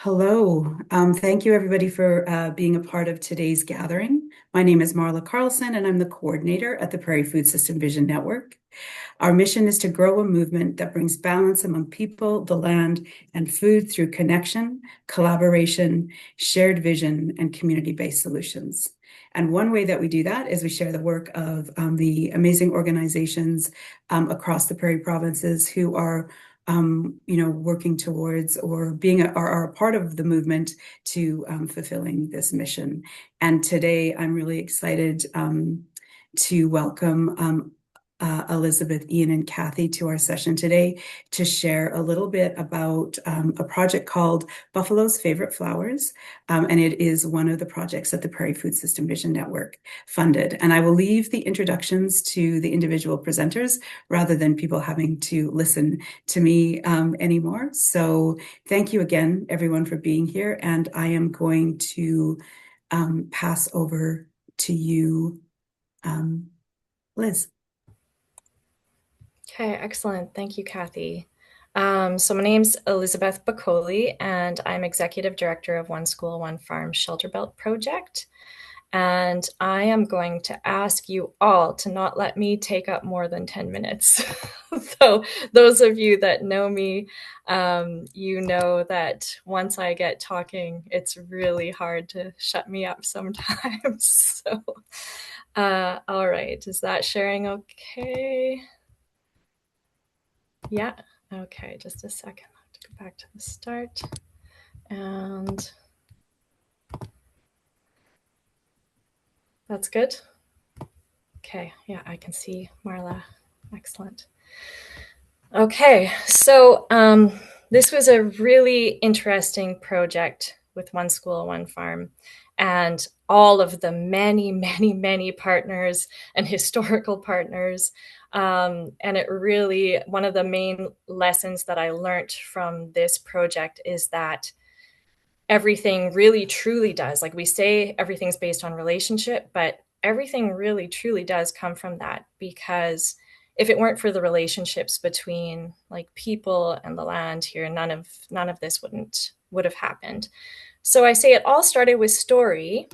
Hello. Thank you, everybody, for being a part of today's gathering. My name is Marla Carlson, and I'm the coordinator at the Prairie Food System Vision Network. Our mission is to grow a movement that brings balance among people, the land, and food through connection, collaboration, shared vision, and community-based solutions. And one way that we do that is we share the work of the amazing organizations across the Prairie provinces who are working towards or are a part of the movement to fulfilling this mission. And today I'm really excited to welcome Elizabeth, Ian, and Kathy to our session today to share a little bit about a project called Buffalo's Favorite Flowers. And it is one of the projects that the Prairie Food System Vision Network funded. And I will leave the introductions to the individual presenters rather than people having to listen to me anymore. So thank you again, everyone, for being here. And I am going to pass over to you, Liz. Okay, excellent. Thank you, Kathy. So my name's Elizabeth Bacoli, and I'm Executive Director of One School, One Farm Shelter Belt Project. And I am going to ask you all to not let me take up more than 10 minutes. So those of you that know me, you know that once I get talking, it's really hard to shut me up sometimes. So, all right, is that sharing okay? Yeah. Okay, just a second. I have to go back to the start. And that's good. Okay, yeah, I can see Marla. Excellent. Okay, so this was a really interesting project with One School, One Farm, and all of the many partners and historical partners. And it really, one of the main lessons that I learned from this project is that everything really truly does, like we say, everything's based on relationship, but everything really truly does come from that, because if it weren't for the relationships between like people and the land here, none of this would have happened. So I say it all started with story,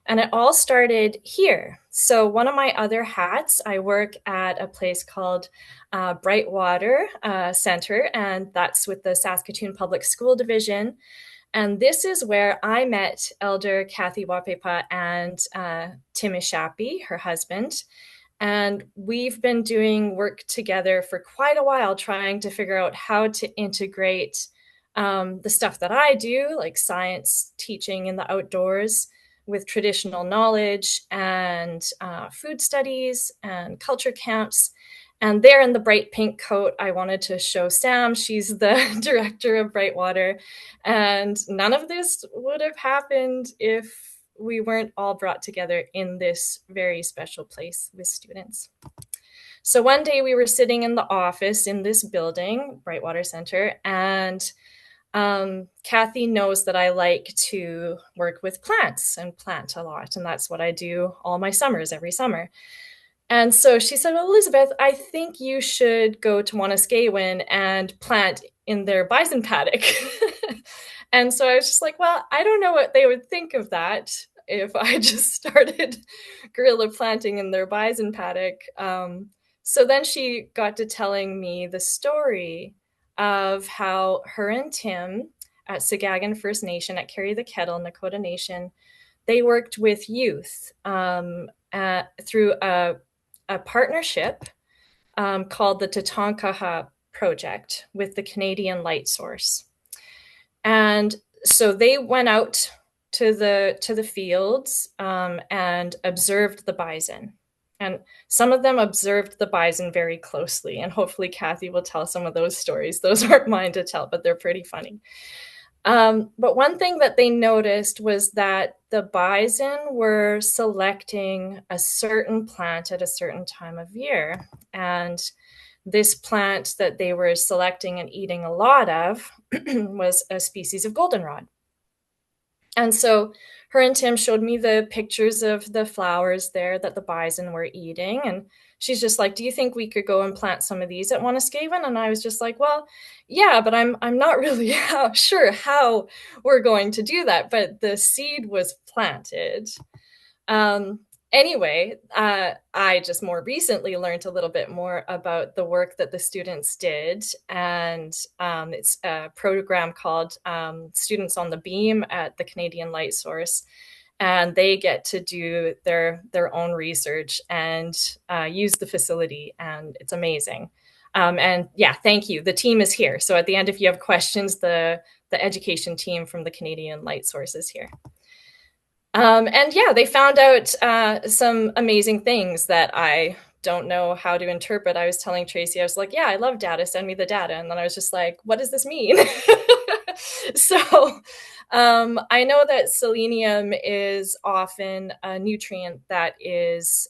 and it all started here. So one of my other hats, I work at a place called Brightwater Center, and that's with the Saskatoon Public School Division. And this is where I met Elder Kathy Wahpepah and Tim Ishapi, her husband. And we've been doing work together for quite a while, trying to figure out how to integrate the stuff that I do, like science teaching in the outdoors, with traditional knowledge and food studies and culture camps. And there in the bright pink coat, I wanted to show Sam. She's the director of Brightwater. And none of this would have happened if we weren't all brought together in this very special place with students. So one day we were sitting in the office in this building, Brightwater Center, and Kathy knows that I like to work with plants and plant a lot. And that's what I do all my summers, every summer. And so she said, well, Elizabeth, I think you should go to Wanuskewin and plant in their bison paddock. And so I was just like, well, I don't know what they would think of that if I just started guerrilla planting in their bison paddock. So then she got to telling me the story of how her and Tim at Sagagan First Nation at Carry the Kettle, Nakota Nation, they worked with youth through a partnership called the Tatankaha Project with the Canadian Light Source. And so they went out to the fields and observed the bison. And some of them observed the bison very closely. And hopefully Kathy will tell some of those stories. Those aren't mine to tell, but they're pretty funny. But one thing that they noticed was that the bison were selecting a certain plant at a certain time of year. And this plant that they were selecting and eating a lot of was a species of goldenrod. And so her and Tim showed me the pictures of the flowers there that the bison were eating. And she's just like, do you think we could go and plant some of these at Wanuskewin? And I was just like, well, yeah, but I'm not really sure how we're going to do that. But the seed was planted. Um, anyway, I just more recently learned a little bit more about the work that the students did. And it's a program called Students on the Beam at the Canadian Light Source. And they get to do their own research and use the facility, and it's amazing. And yeah, thank you. The team is here. So at the end, if you have questions, the education team from the Canadian Light Source is here. And yeah, they found out some amazing things that I don't know how to interpret. I was telling Tracy, I was like, yeah, I love data, send me the data. And then I was just like, what does this mean? So I know that selenium is often a nutrient that is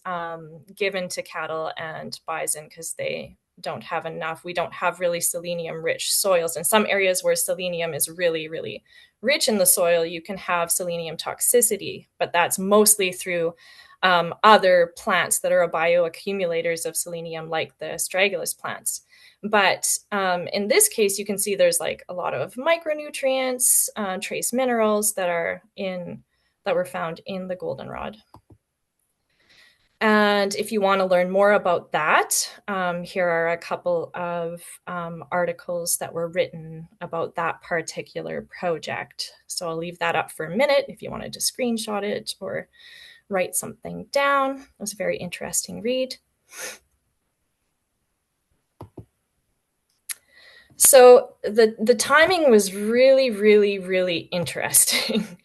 given to cattle and bison because they don't have enough. We don't have really selenium rich soils. In some areas where selenium is really, really rich in the soil, you can have selenium toxicity, but that's mostly through other plants that are bioaccumulators of selenium, like the astragalus plants. But in this case, you can see there's like a lot of micronutrients, trace minerals that were found in the goldenrod. And if you want to learn more about that, here are a couple of articles that were written about that particular project. So I'll leave that up for a minute if you wanted to screenshot it or write something down. It was a very interesting read. So the timing was really, really, really interesting.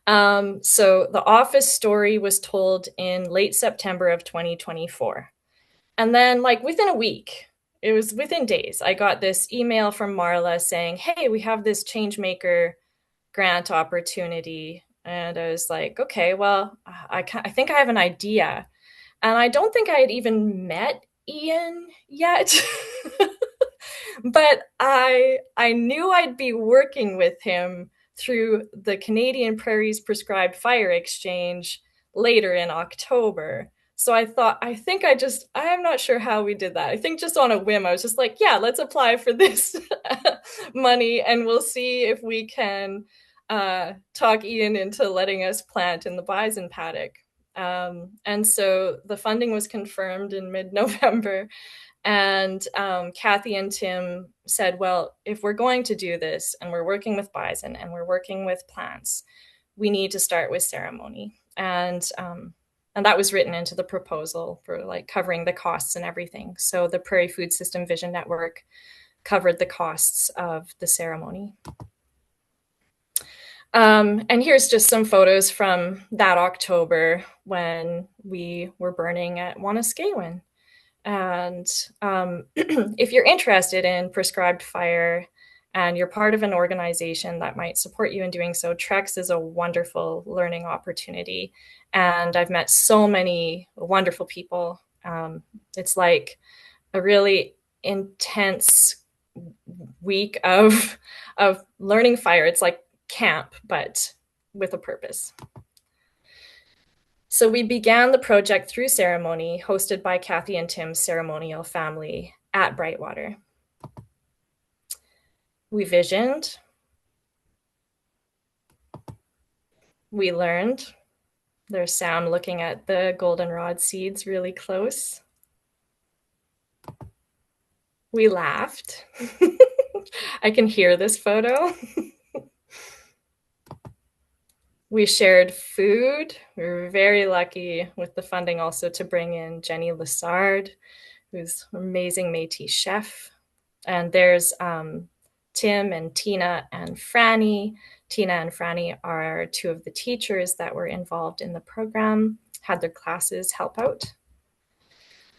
So the office story was told in late September of 2024. And then like within a week, it was within days, I got this email from Marla saying, hey, we have this Changemaker grant opportunity. And I was like, okay, well, I think I have an idea. And I don't think I had even met Ian yet. But I knew I'd be working with him through the Canadian Prairie's Prescribed Fire Exchange later in October. So I thought, I'm not sure how we did that. I think just on a whim, I was just like, yeah, let's apply for this money and we'll see if we can talk Ian into letting us plant in the bison paddock. And so the funding was confirmed in mid-November. And Kathy and Tim said, well, if we're going to do this and we're working with bison and we're working with plants, we need to start with ceremony. And that was written into the proposal for like covering the costs and everything. So the Prairie Food System Vision Network covered the costs of the ceremony. And here's just some photos from that October when we were burning at Wanuskewin. And if you're interested in prescribed fire and you're part of an organization that might support you in doing so, TREX is a wonderful learning opportunity. And I've met so many wonderful people. It's like a really intense week of learning fire. It's like camp, but with a purpose. So we began the project through ceremony, hosted by Kathy and Tim's ceremonial family at Brightwater. We visioned. We learned. There's Sam looking at the goldenrod seeds really close. We laughed. I can hear this photo. We shared food. We were very lucky with the funding also to bring in Jenny Lessard, who's an amazing Métis chef. And there's Tim and Tina and Franny. Tina and Franny are two of the teachers that were involved in the program, had their classes help out.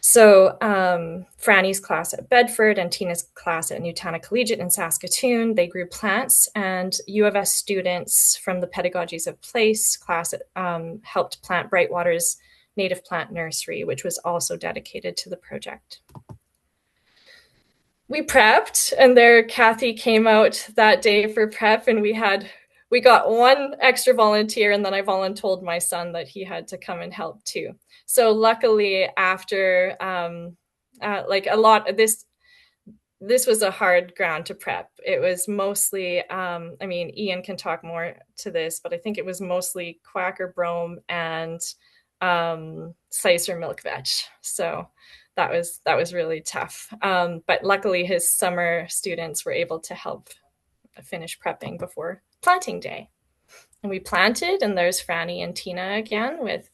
So Franny's class at Bedford and Tina's class at Newtana Collegiate in Saskatoon, they grew plants, and U of S students from the Pedagogies of Place class helped plant Brightwater's native plant nursery, which was also dedicated to the project. We prepped, and there Kathy came out that day for prep, and we had we got one extra volunteer, and then I voluntold my son that he had to come and help too. So luckily, after like a lot of this was a hard ground to prep. It was mostly, I mean, Ian can talk more to this, but I think it was mostly quacker brome and slicer milk veg. So that was really tough. But luckily, his summer students were able to help finish prepping before planting day. And we planted, and there's Franny and Tina again with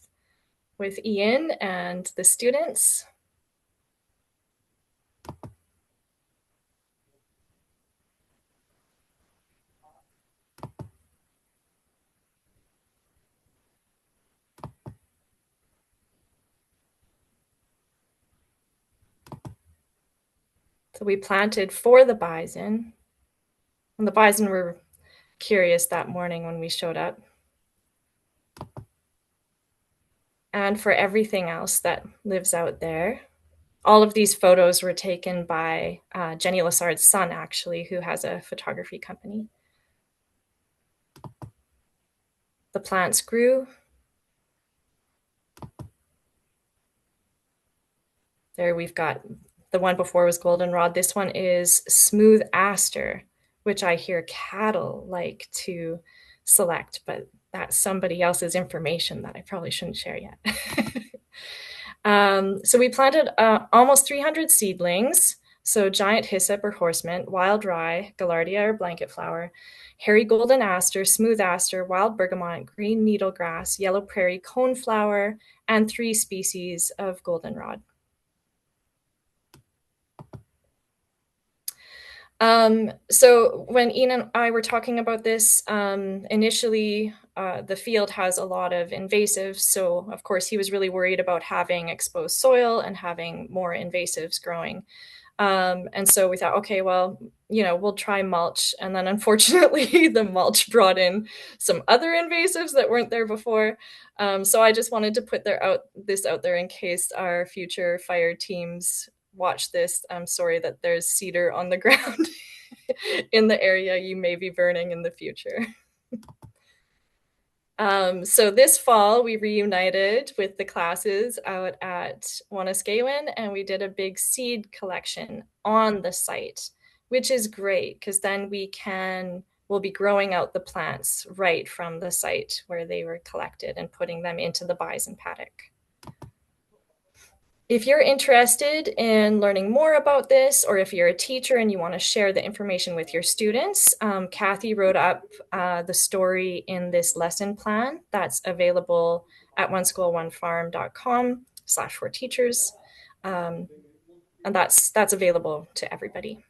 Ian and the students. So we planted for the bison, and the bison were curious that morning when we showed up. And for everything else that lives out there, all of these photos were taken by Jenny Lassard's son, actually, who has a photography company. The plants grew. There we've got the one before was goldenrod. This one is smooth aster, which I hear cattle like to select, but that's somebody else's information that I probably shouldn't share yet. So we planted almost 300 seedlings. So giant hyssop or horsemint, wild rye, gaillardia or blanket flower, hairy golden aster, smooth aster, wild bergamot, green needlegrass, yellow prairie coneflower, and 3 species of goldenrod. So when Ian and I were talking about this, initially the field has a lot of invasives. So of course he was really worried about having exposed soil and having more invasives growing. And so we thought, okay, well, you know, we'll try mulch. And then unfortunately the mulch brought in some other invasives that weren't there before. So I just wanted to put this out there in case our future fire teams watch this. I'm sorry that there's cedar on the ground in the area you may be burning in the future. So this fall, we reunited with the classes out at Wanuskewin, and we did a big seed collection on the site, which is great because then we'll be growing out the plants right from the site where they were collected and putting them into the bison paddock. If you're interested in learning more about this, or if you're a teacher and you want to share the information with your students, Kathy wrote up the story in this lesson plan that's available at oneschoolonefarm.com/for-teachers. And that's available to everybody.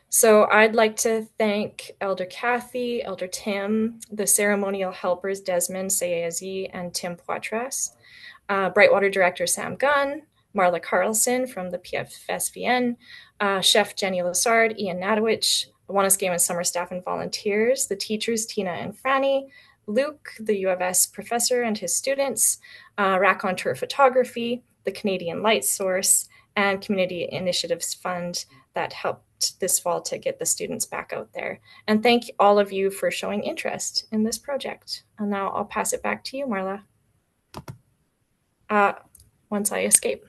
So I'd like to thank Elder Kathy, Elder Tim, the ceremonial helpers Desmond Sayazi and Tim Poitras, Brightwater Director Sam Gunn, Marla Carlson from the PFSVN, Chef Jenny Lassard, Ian Nadowich, Wanuskewin summer staff and volunteers, the teachers Tina and Franny, Luke, the U of S professor and his students, Raconteur Photography, the Canadian Light Source, and Community Initiatives Fund that helped this fall to get the students back out there. And thank all of you for showing interest in this project. And now I'll pass it back to you, Marla. Once I escape.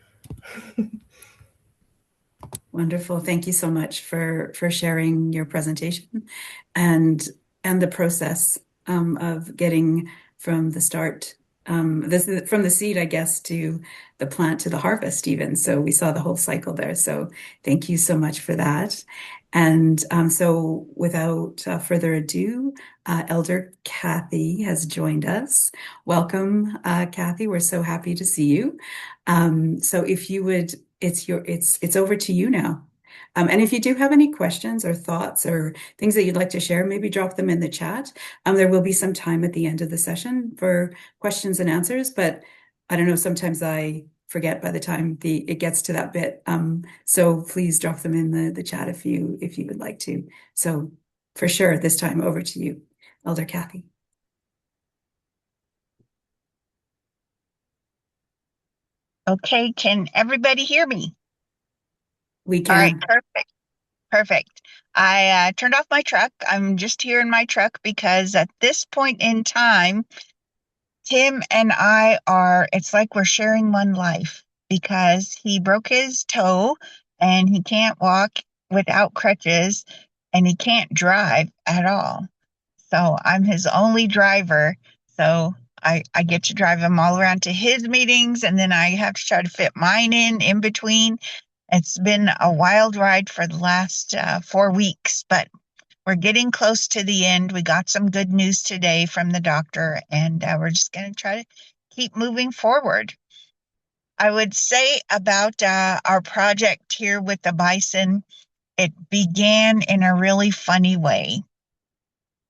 Wonderful. Thank you so much for sharing your presentation and the process of getting from the start, from the seed, I guess, to the plant to the harvest even. So we saw the whole cycle there. So thank you so much for that. And so without further ado, Elder Kathy has joined us. Welcome, Kathy. We're so happy to see you. So if you would, it's over to you now. And if you do have any questions or thoughts or things that you'd like to share, maybe drop them in the chat. There will be some time at the end of the session for questions and answers, but I don't know, sometimes I forget by the time it gets to that bit. So please drop them in the chat if you would like to. So for sure, this time over to you, Elder Kathy. Okay, can everybody hear me? We can. All right, perfect. Perfect. I turned off my truck. I'm just here in my truck because at this point in time, Tim and I are, it's like we're sharing one life because he broke his toe and he can't walk without crutches and he can't drive at all. So I'm his only driver. So I get to drive him all around to his meetings and then I have to try to fit mine in between. It's been a wild ride for the last 4 weeks, but we're getting close to the end. We got some good news today from the doctor, and we're just going to try to keep moving forward. I would say about our project here with the bison, it began in a really funny way.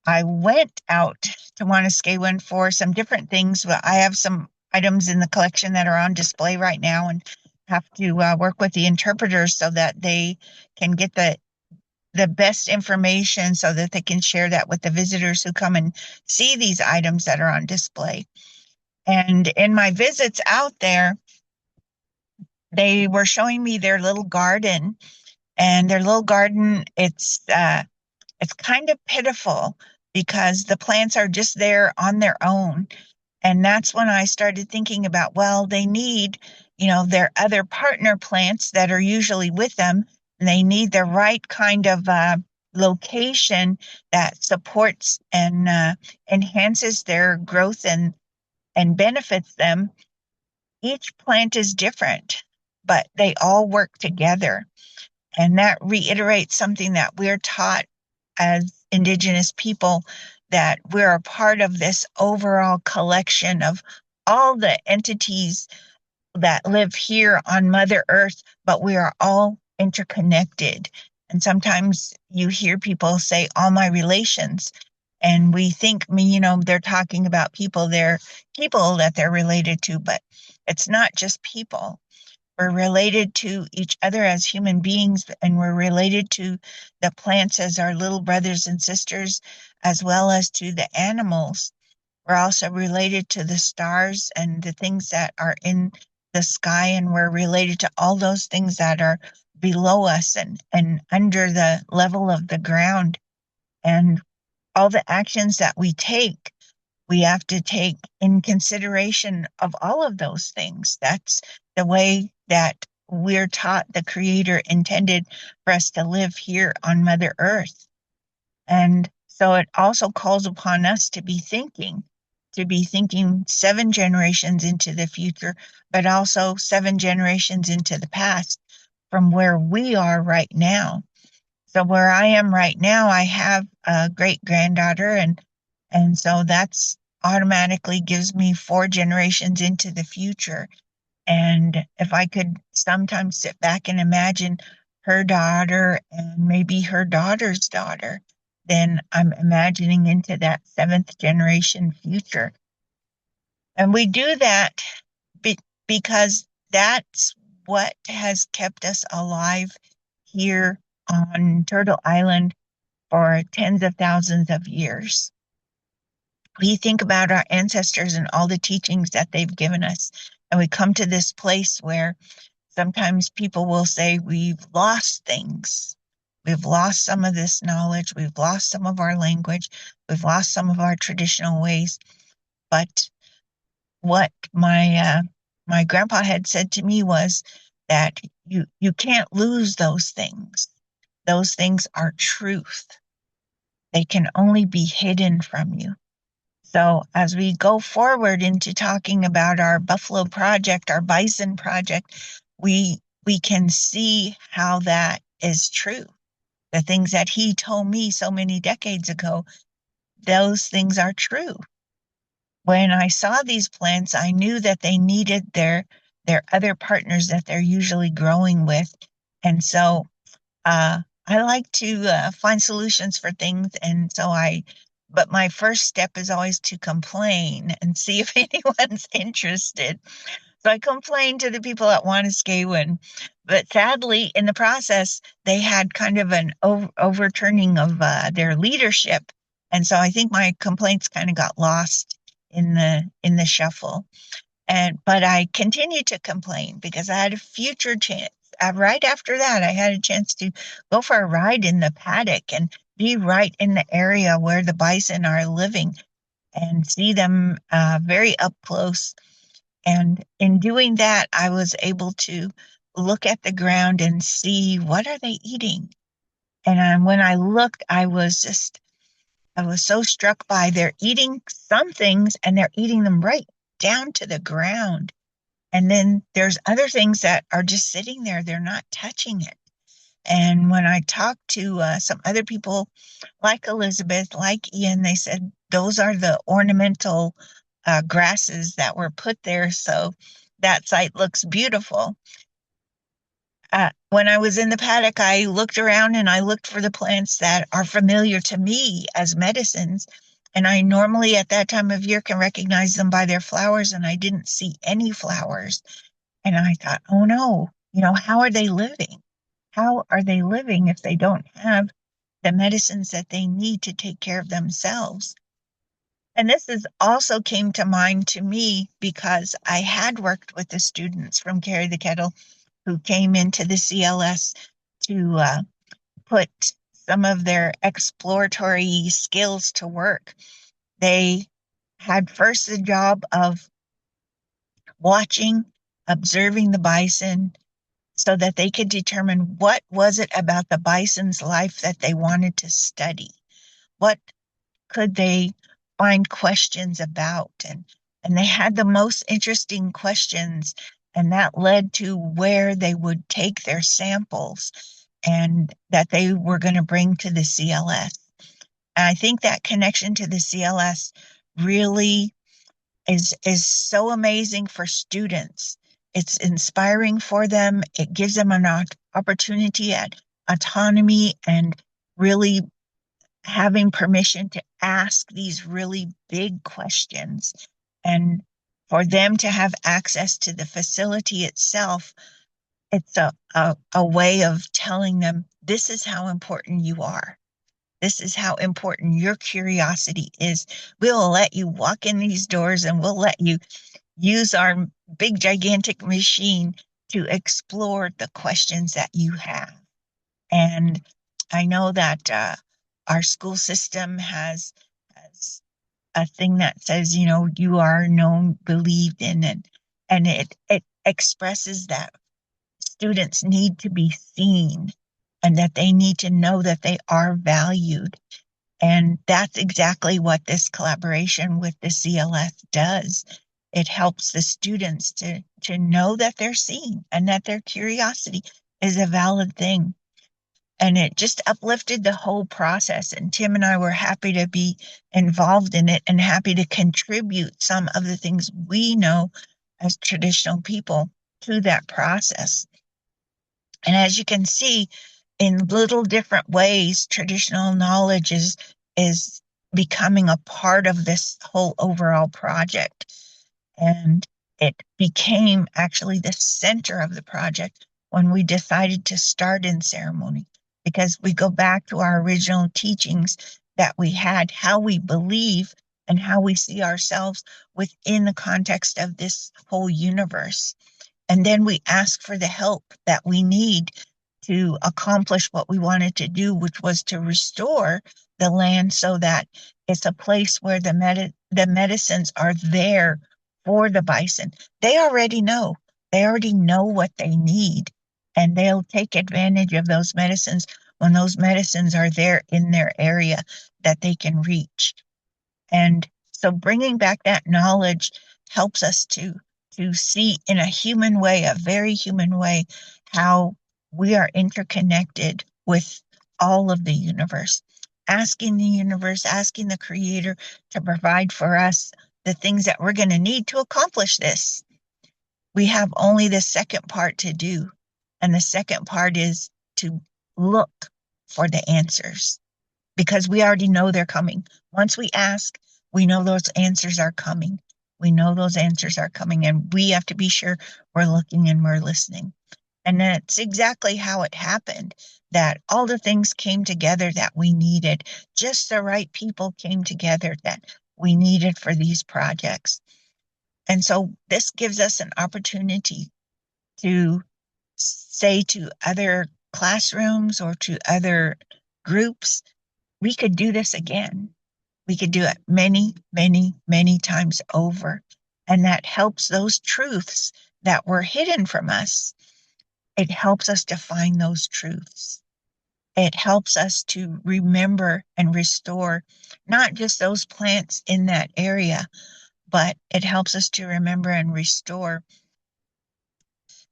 I went out to Wanuskewin for some different things, but I have some items in the collection that are on display right now and have to work with the interpreters so that they can get the best information so that they can share that with the visitors who come and see these items that are on display. And in my visits out there, they were showing me their little garden, and their little garden, it's kind of pitiful because the plants are just there on their own. And that's when I started thinking about, well, they need, their other partner plants that are usually with them. And they need the right kind of location that supports and enhances their growth and benefits them. Each plant is different, but they all work together. And that reiterates something that we're taught as Indigenous people, that we're a part of this overall collection of all the entities that live here on Mother Earth, but we are all interconnected. And sometimes you hear people say, all my relations. And we think, they're talking about people, they're people that they're related to, but it's not just people. We're related to each other as human beings, and we're related to the plants as our little brothers and sisters, as well as to the animals. We're also related to the stars and the things that are in the sky, and we're related to all those things that are below us and under the level of the ground. And all the actions that we have to take in consideration of all of those things. That's the way that we're taught the Creator intended for us to live here on Mother Earth. And so it also calls upon us to be thinking 7 generations into the future, but also 7 generations into the past from where we are right now. So where I am right now, I have a great granddaughter, and so that's automatically gives me 4 generations into the future. And if I could sometimes sit back and imagine her daughter and maybe her daughter's daughter, then I'm imagining into that 7th generation future. And we do that because that's what has kept us alive here on Turtle Island for tens of thousands of years. We think about our ancestors and all the teachings that they've given us, and we come to this place where sometimes people will say we've lost things. We've lost some of this knowledge. We've lost some of our language. We've lost some of our traditional ways. But what my grandpa had said to me was that you can't lose those things. Those things are truth. They can only be hidden from you. So as we go forward into talking about our buffalo project, our bison project, we can see how that is true. The things that he told me so many decades ago, those things are true. When I saw these plants, I knew that they needed their other partners that they're usually growing with. And so I like to find solutions for things. And so but my first step is always to complain and see if anyone's interested. So I complained to the people at Wanuskewin, but sadly, in the process, they had kind of an overturning of their leadership, and so I think my complaints kind of got lost in the shuffle. But I continued to complain because I had a future chance right after that, I had a chance to go for a ride in the paddock and be right in the area where the bison are living and see them very up close. And in doing that, I was able to look at the ground and see what are they eating. And when I looked, I was so struck by they're eating some things and they're eating them right down to the ground. And then there's other things that are just sitting there, they're not touching it. And when I talked to some other people like Elizabeth, like Ian, they said those are the ornamental grasses that were put there. So that site looks beautiful. When I was in the paddock, I looked around and I looked for the plants that are familiar to me as medicines. And I normally at that time of year can recognize them by their flowers, and I didn't see any flowers. And I thought, oh no, how are they living? How are they living if they don't have the medicines that they need to take care of themselves? And this is also came to mind to me because I had worked with the students from Carry the Kettle who came into the CLS to put some of their exploratory skills to work. They had first the job of watching, observing the bison so that they could determine what was it about the bison's life that they wanted to study. What could they find questions about? And they had the most interesting questions, and that led to where they would take their samples and that they were going to bring to the CLS. And I think that connection to the CLS really is so amazing for students. It's inspiring for them. It gives them an opportunity at autonomy and really having permission to ask these really big questions. And for them to have access to the facility itself, it's a way of telling them, this is how important you are. This is how important your curiosity is. We'll let you walk in these doors and we'll let you use our big, gigantic machine to explore the questions that you have. And I know that our school system has a thing that says, you are known, believed in, and it expresses that students need to be seen and that they need to know that they are valued. And that's exactly what this collaboration with the CLS does. It helps the students to know that they're seen and that their curiosity is a valid thing. And it just uplifted the whole process. And Tim and I were happy to be involved in it and happy to contribute some of the things we know as traditional people to that process. And as you can see, in little different ways, traditional knowledge is becoming a part of this whole overall project. And it became actually the center of the project when we decided to start in ceremony, because we go back to our original teachings that we had, how we believe and how we see ourselves within the context of this whole universe. And then we ask for the help that we need to accomplish what we wanted to do, which was to restore the land so that it's a place where the medicines are there for the bison. They already know. They already know what they need, and they'll take advantage of those medicines when those medicines are there in their area that they can reach. And so bringing back that knowledge helps us to see in a human way, a very human way, how we are interconnected with all of the universe. Asking the universe, asking the creator to provide for us the things that we're going to need to accomplish this. We have only the second part to do. And the second part is to look for the answers, because we already know they're coming. Once we ask, we know those answers are coming. We know those answers are coming, and we have to be sure we're looking and we're listening. And that's exactly how it happened, that all the things came together that we needed. Just the right people came together that we needed for these projects. And so this gives us an opportunity to say to other classrooms or to other groups, we could do this again. We could do it many, many, many times over. And that helps those truths that were hidden from us. It helps us to find those truths. It helps us to remember and restore not just those plants in that area, but it helps us to remember and restore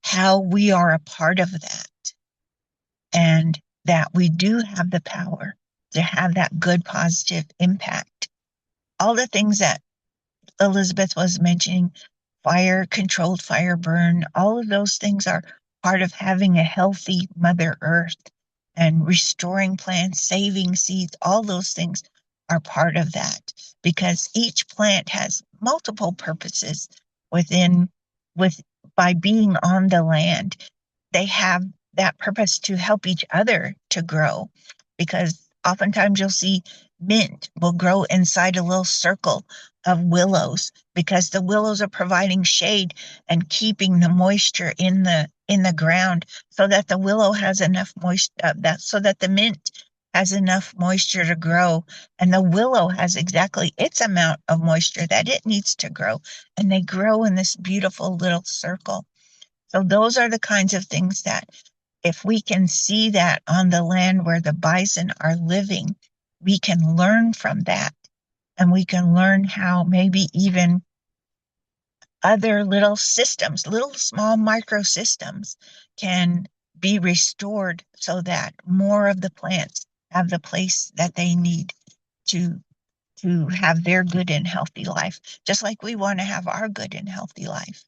how we are a part of that, and that we do have the power to have that good, positive impact. All the things that Elizabeth was mentioning, fire, controlled fire burn, all of those things are part of having a healthy Mother Earth, and restoring plants, saving seeds, all those things are part of that, because each plant has multiple purposes within, with by being on the land. They have that purpose to help each other to grow, because oftentimes you'll see mint will grow inside a little circle of willows, because the willows are providing shade and keeping the moisture in the ground, so that the willow has enough moisture, so that the mint has enough moisture to grow, and the willow has exactly its amount of moisture that it needs to grow, and they grow in this beautiful little circle. So those are the kinds of things that, if we can see that on the land where the bison are living, we can learn from that. And we can learn how maybe even other little systems, little small microsystems, can be restored so that more of the plants have the place that they need to have their good and healthy life, just like we want to have our good and healthy life.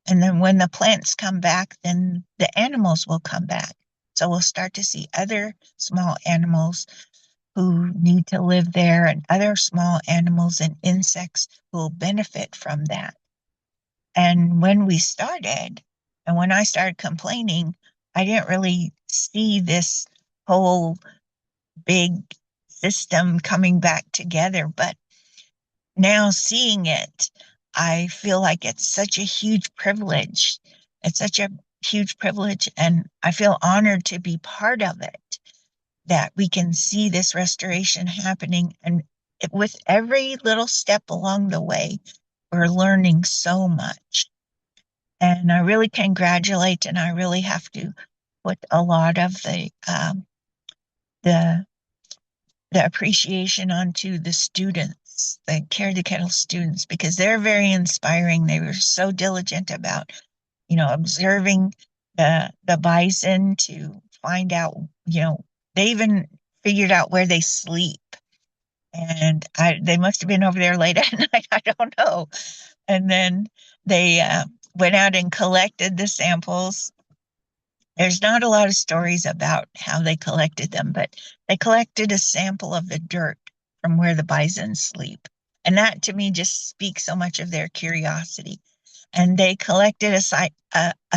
And then when the plants come back, then the animals will come back. So we'll start to see other small animals who need to live there, and other small animals and insects who will benefit from that. And when we started, and when I started complaining, I didn't really see this whole big system coming back together. But now seeing it, I feel like it's such a huge privilege. It's such a huge privilege, and I feel honored to be part of it, that we can see this restoration happening. And with every little step along the way, we're learning so much. And I really congratulate, and I really have to put a lot of the appreciation onto the students, the Care the Kettle students, because they're very inspiring. They were so diligent about, observing the bison to find out, they even figured out where they sleep. And they must have been over there late at night. I don't know. And then they went out and collected the samples. There's not a lot of stories about how they collected them, but they collected a sample of the dirt from where the bison sleep. And that to me just speaks so much of their curiosity. And they collected a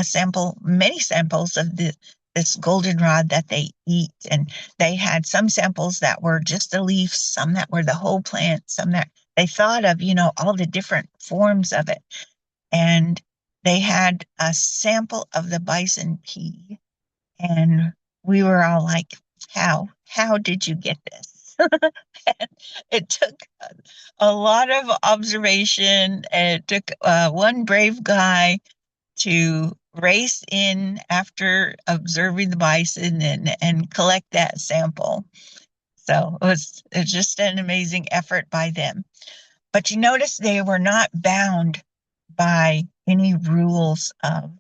sample, many samples of this goldenrod that they eat. And they had some samples that were just the leaves, some that were the whole plant, some that they thought of, all the different forms of it. And they had a sample of the bison pea. And we were all like, how did you get this? And it took a lot of observation. And it took one brave guy to race in after observing the bison and collect that sample. So it was just an amazing effort by them. But you notice they were not bound by any rules of,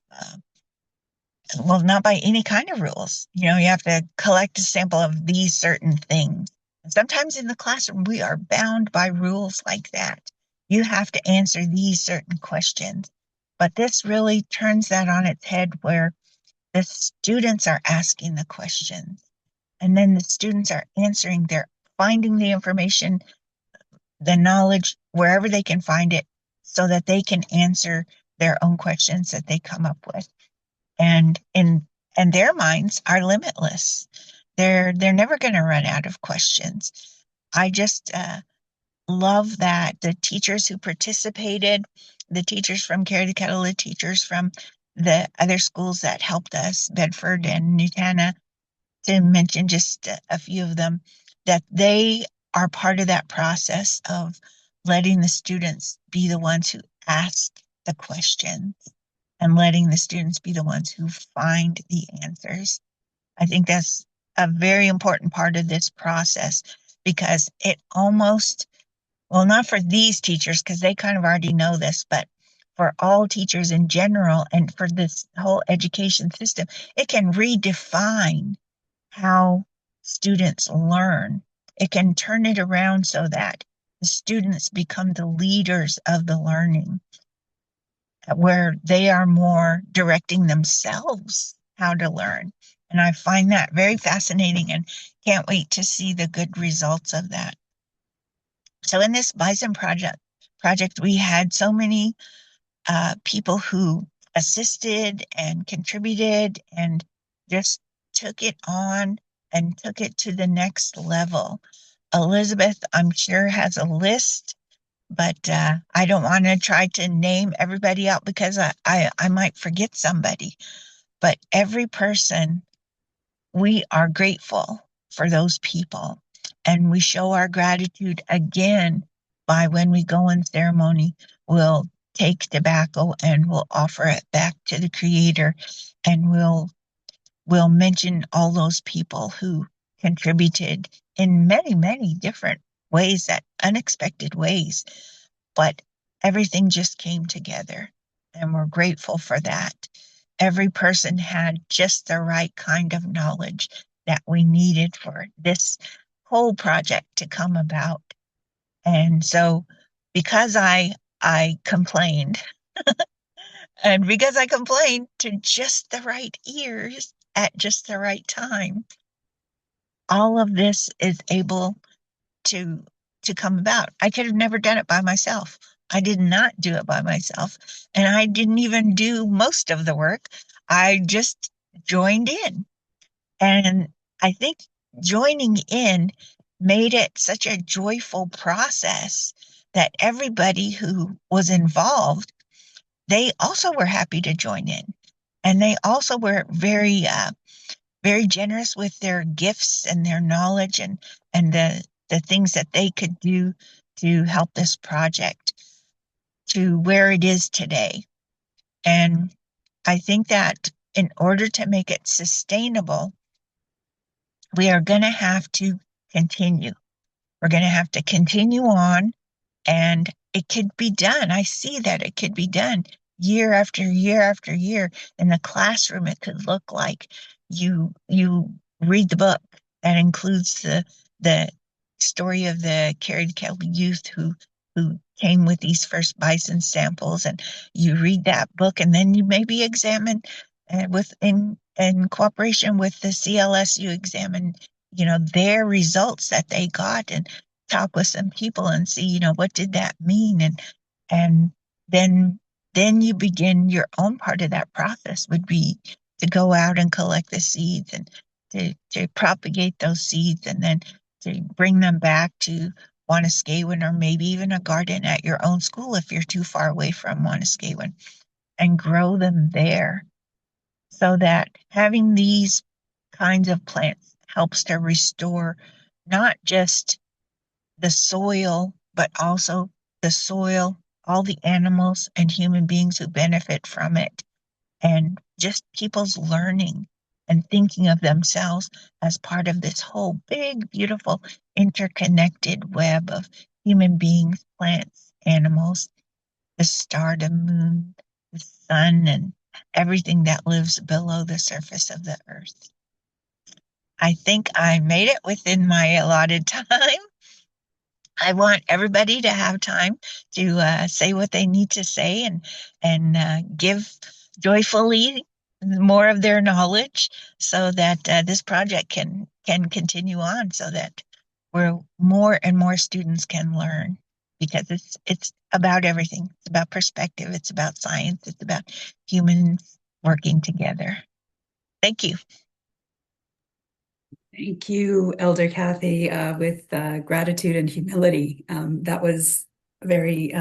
not by any kind of rules. You have to collect a sample of these certain things. And sometimes in the classroom, we are bound by rules like that. You have to answer these certain questions. But this really turns that on its head, where the students are asking the questions. And then the students are answering, they're finding the information, the knowledge, wherever they can find it, so that they can answer their own questions that they come up with. And their minds are limitless. They're never going to run out of questions. I just love that the teachers who participated, the teachers from Care the Kettle, the teachers from the other schools that helped us, Bedford and Newtana, to mention just a few of them, that they are part of that process of letting the students be the ones who ask the questions and letting the students be the ones who find the answers. I think that's a very important part of this process because it almost, well, not for these teachers because they kind of already know this, but for all teachers in general and for this whole education system, it can redefine how students learn. It can turn it around so that the students become the leaders of the learning, where they are more directing themselves how to learn. And I find that very fascinating and can't wait to see the good results of that. So in this bison project, we had so many people who assisted and contributed and just took it on and took it to the next level. Elizabeth, I'm sure, has a list, but I don't want to try to name everybody out because I might forget somebody. But every person, we are grateful for those people. And we show our gratitude again by when we go in ceremony, we'll take tobacco and we'll offer it back to the Creator, and we'll mention all those people who contributed in many, many different ways, that unexpected ways. But everything just came together, and we're grateful for that. Every person had just the right kind of knowledge that we needed for this whole project to come about. And so because I complained, and because I complained to just the right ears at just the right time, all of this is able to come about. I could have never done it by myself. I did not do it by myself, and I didn't even do most of the work. I just joined in. And I think joining in made it such a joyful process that everybody who was involved, they also were happy to join in. And they also were very generous with their gifts and their knowledge and the things that they could do to help this project to where it is today. And I think that in order to make it sustainable, we are going to have to continue. We're going to have to continue on, and it could be done. I see that it could be done year after year after year. In the classroom, it could look like you read the book that includes the story of the Carried Kelly youth who came with these first bison samples, and you read that book, and then you maybe examine in cooperation with the CLS, you examine their results that they got and talk with some people and see what did that mean, and then you begin your own part of that process would be to go out and collect the seeds and to propagate those seeds and then to bring them back to Wanuskewin, or maybe even a garden at your own school if you're too far away from Wanuskewin, and grow them there, so that having these kinds of plants helps to restore not just the soil, but also the soil, all the animals and human beings who benefit from it, and just people's learning and thinking of themselves as part of this whole big, beautiful, interconnected web of human beings, plants, animals, the star, the moon, the sun, and everything that lives below the surface of the earth. I think I made it within my allotted time. I want everybody to have time to say what they need to say and give joyfully more of their knowledge, so that this project can continue on, so that where more and more students can learn, because it's about everything. It's about perspective. It's about science. It's about humans working together. Thank you. Thank you, Elder Kathy, with gratitude and humility. That was very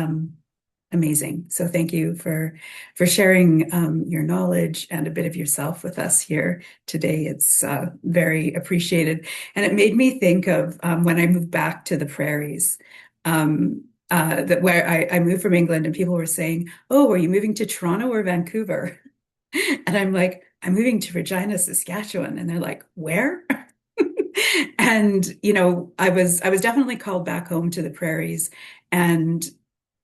amazing. So thank you for sharing your knowledge and a bit of yourself with us here today. It's very appreciated. And it made me think of when I moved back to the prairies, that where I moved from England, and people were saying, "Oh, are you moving to Toronto or Vancouver?" And I'm like, "I'm moving to Regina, Saskatchewan." And they're like, "Where?" And I was definitely called back home to the prairies, and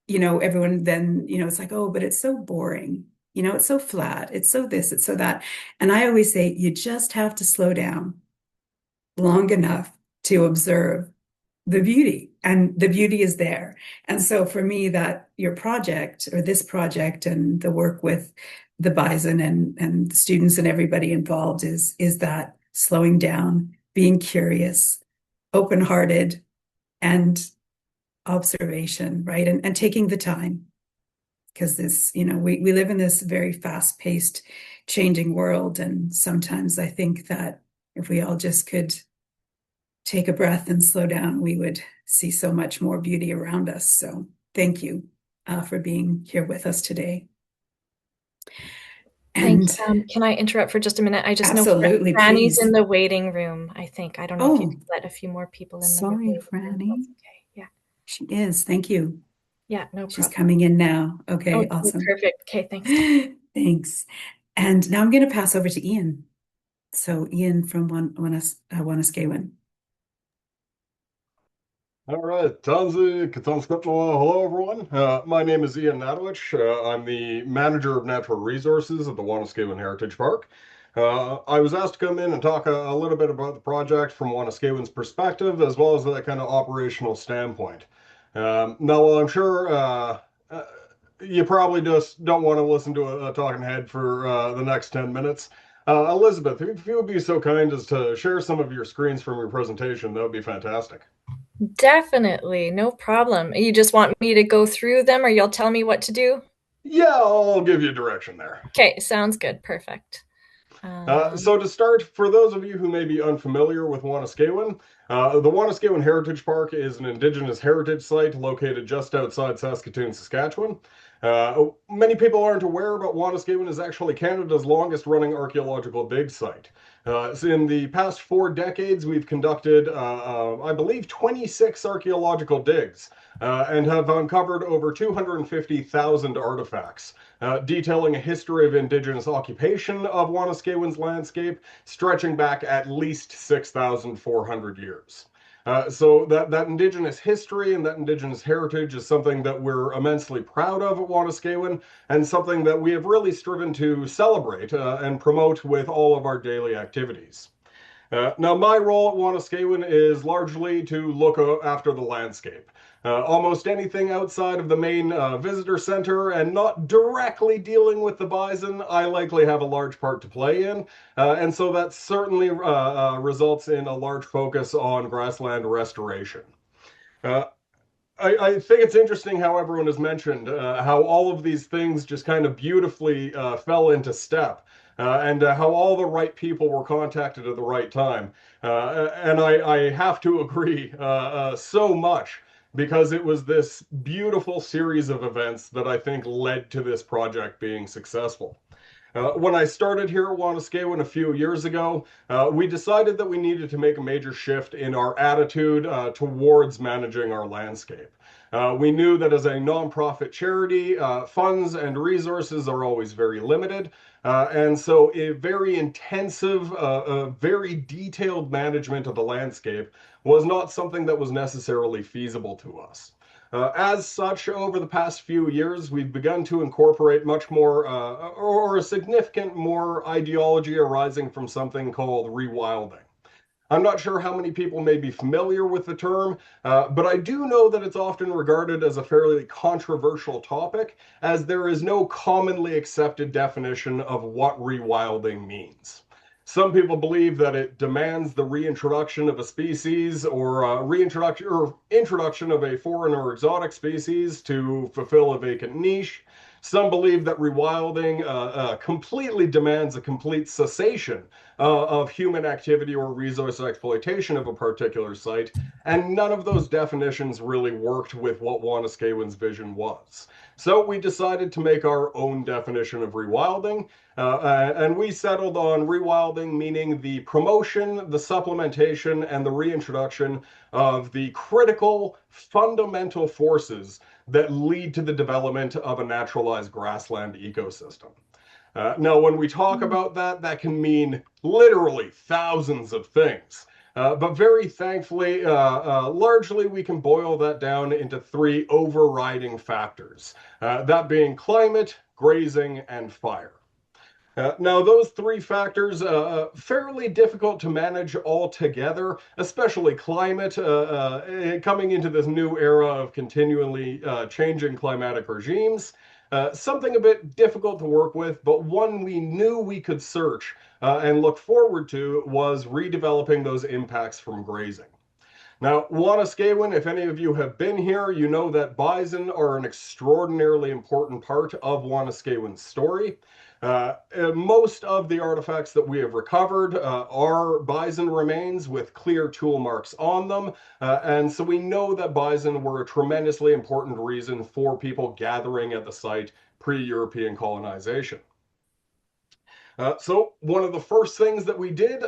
everyone then, it's like, "Oh, but it's so boring. It's so flat. It's so this, it's so that." And I always say, you just have to slow down long enough to observe the beauty, and the beauty is there. And so for me, that your project or this project and the work with the bison and the students and everybody involved is that slowing down, being curious, open-hearted, and observation, right? And taking the time, because we live in this very fast-paced, changing world. And sometimes I think that if we all just could take a breath and slow down, we would see so much more beauty around us. So thank you for being here with us today. And Thanks. Can I interrupt for just a minute? I just know absolutely, Franny's please. in the waiting room, I think. I don't know if you Oh, could let a few more people in the sorry, waiting room. Franny. That's okay. Yeah. She is. Thank you. Yeah, no She's problem. coming in now. Okay, Okay, awesome. perfect. Okay, thanks. Thanks. And now I'm going to pass over to Ian. So Ian from Wanuskewin. All right, Tanzi, Katanskutla. Hello, everyone. My name is Ian Nadowich. I'm the manager of natural resources at the Wanuskewin Heritage Park. I was asked to come in and talk a little bit about the project from Wanuskewin's perspective, as well as that kind of operational standpoint. Now, while I'm sure you probably just don't want to listen to a talking head for the next 10 minutes, Elizabeth, if you would be so kind as to share some of your screens from your presentation, that would be fantastic. Definitely, no problem. You just want me to go through them, or you'll tell me what to do? Yeah, I'll give you direction there. Okay, sounds good. Perfect. So to start, for those of you who may be unfamiliar with Wanuskewin, the Wanuskewin Heritage Park is an Indigenous heritage site located just outside Saskatoon, Saskatchewan. Many people aren't aware, but Wanuskewin is actually Canada's longest running archaeological dig site. So in the past 4 decades, we've conducted, I believe, 26 archaeological digs and have uncovered over 250,000 artifacts, detailing a history of Indigenous occupation of Wanuskewin's landscape, stretching back at least 6,400 years. So that Indigenous history and that Indigenous heritage is something that we're immensely proud of at Wanuskewin, and something that we have really striven to celebrate and promote with all of our daily activities. Now, my role at Wanuskewin is largely to look after the landscape. Almost anything outside of the main visitor center and not directly dealing with the bison, I likely have a large part to play in. And so that certainly results in a large focus on grassland restoration. Uh, I think it's interesting how everyone has mentioned how all of these things just kind of beautifully fell into step. And how all the right people were contacted at the right time. And I have to agree so much, because it was this beautiful series of events that I think led to this project being successful. When I started here at Wanuskewin a few years ago, we decided that we needed to make a major shift in our attitude towards managing our landscape. We knew that as a nonprofit charity, funds and resources are always very limited. And so a very intensive, very detailed management of the landscape was not something that was necessarily feasible to us. As such, over the past few years, we've begun to incorporate much more, or a significant more ideology arising from something called rewilding. I'm not sure how many people may be familiar with the term, but I do know that it's often regarded as a fairly controversial topic, as there is no commonly accepted definition of what rewilding means. Some people believe that it demands the reintroduction of a species, or introduction of a foreign or exotic species to fulfill a vacant niche. Some believe that rewilding completely demands a complete cessation of human activity or resource exploitation of a particular site, and none of those definitions really worked with what Wanuskewin's vision was. So we decided to make our own definition of rewilding, and we settled on rewilding meaning the promotion, the supplementation, and the reintroduction of the critical, fundamental forces that lead to the development of a naturalized grassland ecosystem. Now, when we talk about that, that can mean literally thousands of things. But very thankfully, largely we can boil that down into three overriding factors, that being climate, grazing, and fire. Now, those three factors, fairly difficult to manage altogether, especially climate, coming into this new era of continually changing climatic regimes. Something a bit difficult to work with, but one we knew we could search and look forward to was redeveloping those impacts from grazing. Now, Wanuskewin, if any of you have been here, you know that bison are an extraordinarily important part of Wanuskewin's story. Most of the artifacts that we have recovered are bison remains with clear tool marks on them, and so we know that bison were a tremendously important reason for people gathering at the site pre-European colonization. So one of the first things that we did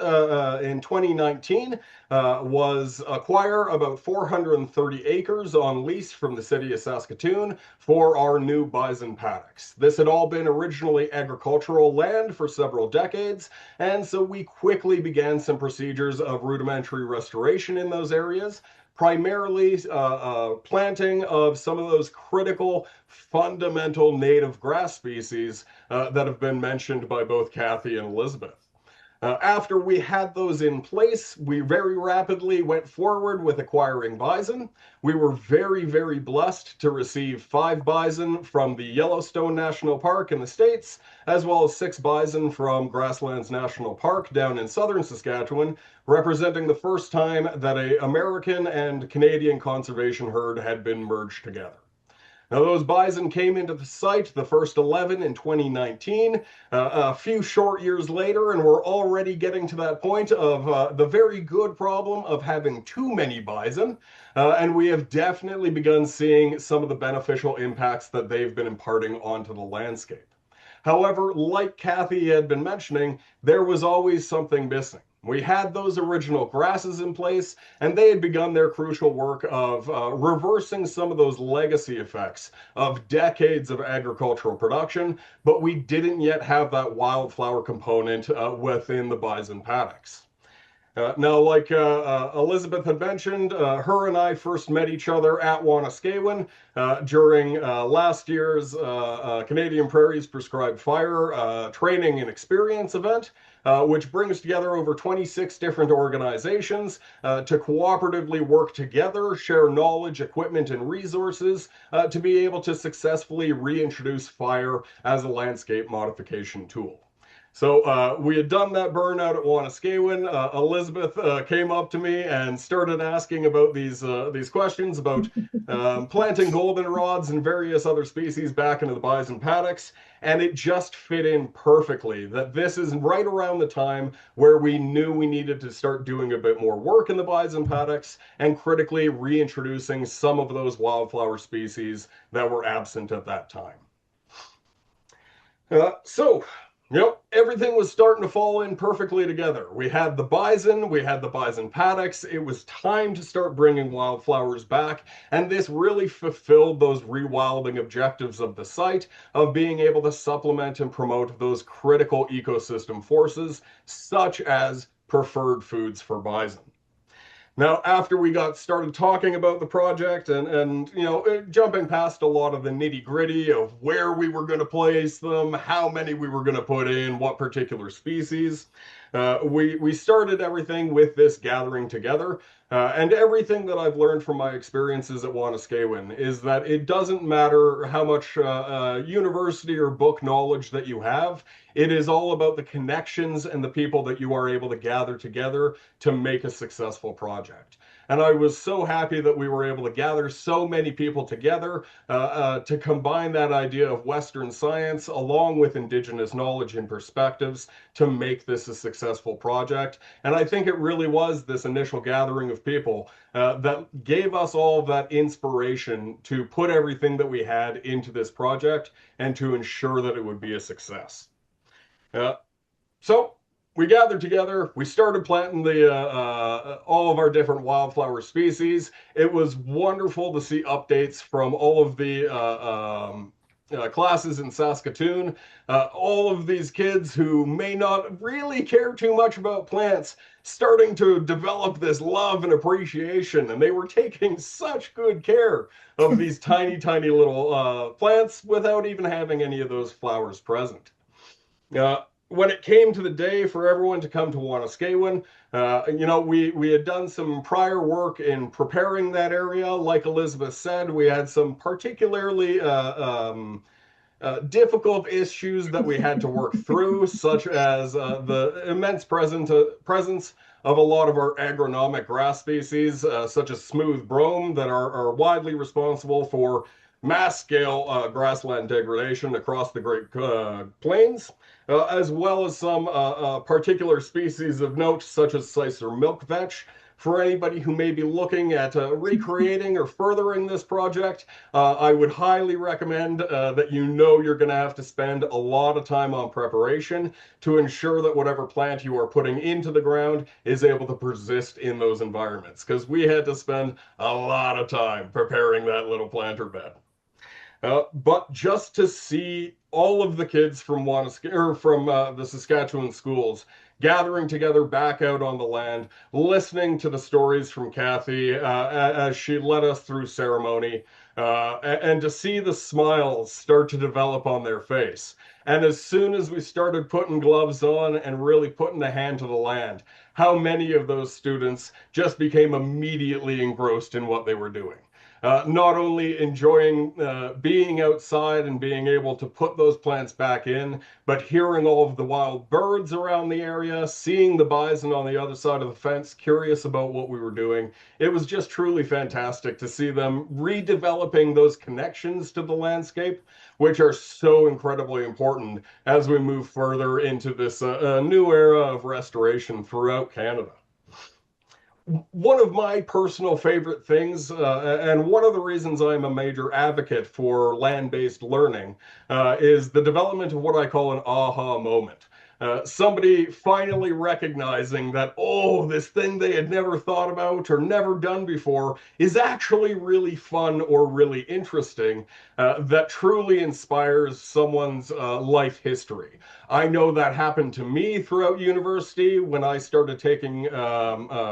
in 2019 was acquire about 430 acres on lease from the city of Saskatoon for our new bison paddocks. This had all been originally agricultural land for several decades, and so we quickly began some procedures of rudimentary restoration in those areas, primarily planting of some of those critical fundamental native grass species that have been mentioned by both Kathy and Elizabeth. After we had those in place, we very rapidly went forward with acquiring bison. We were very, very blessed to receive 5 bison from the Yellowstone National Park in the States, as well as 6 bison from Grasslands National Park down in southern Saskatchewan, representing the first time that an American and Canadian conservation herd had been merged together. Now, those bison came into the site, the first 11 in 2019, a few short years later, and we're already getting to that point of the very good problem of having too many bison, and we have definitely begun seeing some of the beneficial impacts that they've been imparting onto the landscape. However, like Kathy had been mentioning, there was always something missing. We had those original grasses in place, and they had begun their crucial work of reversing some of those legacy effects of decades of agricultural production, but we didn't yet have that wildflower component within the bison paddocks. Now, like Elizabeth had mentioned, her and I first met each other at Wanuskewin during last year's Canadian Prairie's Prescribed Fire training and experience event, which brings together over 26 different organizations to cooperatively work together, share knowledge, equipment, and resources to be able to successfully reintroduce fire as a landscape modification tool. So we had done that burnout at Wanuskewin. Elizabeth came up to me and started asking about these questions about planting goldenrods and various other species back into the bison paddocks, and it just fit in perfectly that this is right around the time where we knew we needed to start doing a bit more work in the bison paddocks and critically reintroducing some of those wildflower species that were absent at that time. Everything was starting to fall in perfectly together. We had the bison paddocks. It was time to start bringing wildflowers back, and this really fulfilled those rewilding objectives of the site of being able to supplement and promote those critical ecosystem forces, such as preferred foods for bison. Now, after we got started talking about the project and jumping past a lot of the nitty-gritty of where we were going to place them, how many we were going to put in, what particular species, We started everything with this gathering together, and everything that I've learned from my experiences at Wanuskewin is that it doesn't matter how much university or book knowledge that you have. It is all about the connections and the people that you are able to gather together to make a successful project. And I was so happy that we were able to gather so many people together to combine that idea of Western science along with Indigenous knowledge and perspectives to make this a successful project. And I think it really was this initial gathering of people that gave us all that inspiration to put everything that we had into this project and to ensure that it would be a success. Uh, so we gathered together. We started planting all of our different wildflower species. It was wonderful to see updates from all of the classes in Saskatoon. All of these kids who may not really care too much about plants starting to develop this love and appreciation, and they were taking such good care of these tiny, tiny little plants without even having any of those flowers present. When it came to the day for everyone to come to Wanuskewin, we had done some prior work in preparing that area. Like Elizabeth said, we had some particularly difficult issues that we had to work through, such as the immense presence of a lot of our agronomic grass species, such as smooth brome, that are widely responsible for mass scale grassland degradation across the Great Plains, as well as some particular species of note, such as Sicer milkvetch. For anybody who may be looking at recreating or furthering this project, I would highly recommend that you're going to have to spend a lot of time on preparation to ensure that whatever plant you are putting into the ground is able to persist in those environments, because we had to spend a lot of time preparing that little planter bed. But just to see all of the kids from the Saskatchewan schools gathering together back out on the land, listening to the stories from Kathy as she led us through ceremony, and to see the smiles start to develop on their face. And as soon as we started putting gloves on and really putting a hand to the land, how many of those students just became immediately engrossed in what they were doing. Not only enjoying being outside and being able to put those plants back in, but hearing all of the wild birds around the area, seeing the bison on the other side of the fence, curious about what we were doing. It was just truly fantastic to see them redeveloping those connections to the landscape, which are so incredibly important as we move further into this new era of restoration throughout Canada. One of my personal favorite things, and one of the reasons I'm a major advocate for land-based learning, is the development of what I call an aha moment. Somebody finally recognizing that, oh, this thing they had never thought about or never done before is actually really fun or really interesting, that truly inspires someone's life history. I know that happened to me throughout university when I started taking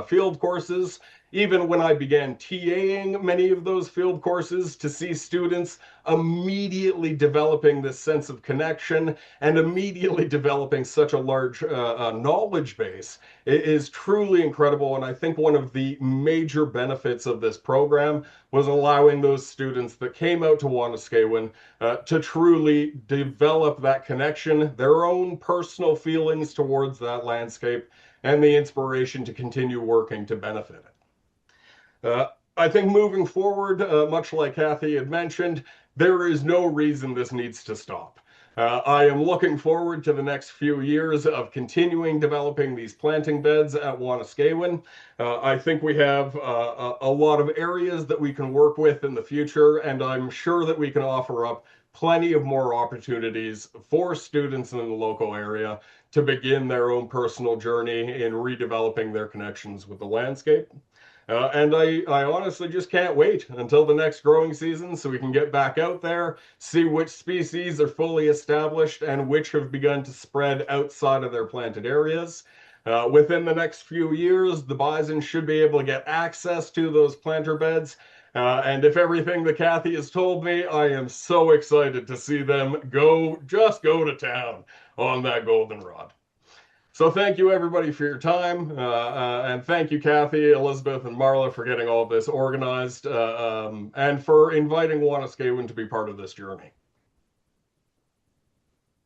field courses. Even when I began TAing many of those field courses, to see students immediately developing this sense of connection and immediately developing such a large knowledge base is truly incredible. And I think one of the major benefits of this program was allowing those students that came out to Wanuskewin to truly develop that connection, their own personal feelings towards that landscape, and the inspiration to continue working to benefit it. I think moving forward, much like Kathy had mentioned, there is no reason this needs to stop. I am looking forward to the next few years of continuing developing these planting beds at Wanuskewin. I think we have a lot of areas that we can work with in the future, and I'm sure that we can offer up plenty of more opportunities for students in the local area to begin their own personal journey in redeveloping their connections with the landscape. And I honestly just can't wait until the next growing season so we can get back out there, see which species are fully established and which have begun to spread outside of their planted areas. Within the next few years, the bison should be able to get access to those planter beds. And if everything that Kathy has told me, I am so excited to see them just go to town on that goldenrod. So thank you everybody for your time, and thank you Kathy, Elizabeth, and Marla for getting all of this organized, and for inviting Wanuskewin to be part of this journey.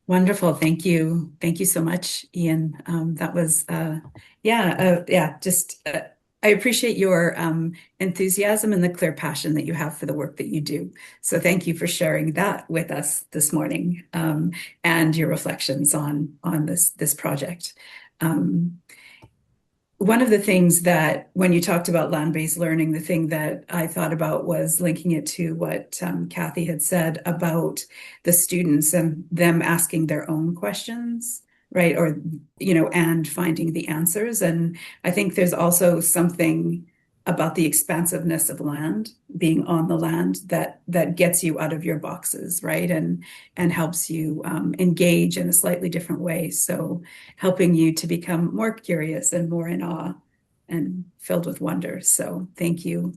Wonderful. Thank you. Thank you so much, Ian. That was, I appreciate your enthusiasm and the clear passion that you have for the work that you do. So thank you for sharing that with us this morning, and your reflections on this project. One of the things that when you talked about land-based learning, the thing that I thought about was linking it to what Kathy had said about the students and them asking their own questions, right? Or, and finding the answers. And I think there's also something about the expansiveness of land, being on the land, that gets you out of your boxes, right? And helps you engage in a slightly different way. So helping you to become more curious and more in awe and filled with wonder. So thank you.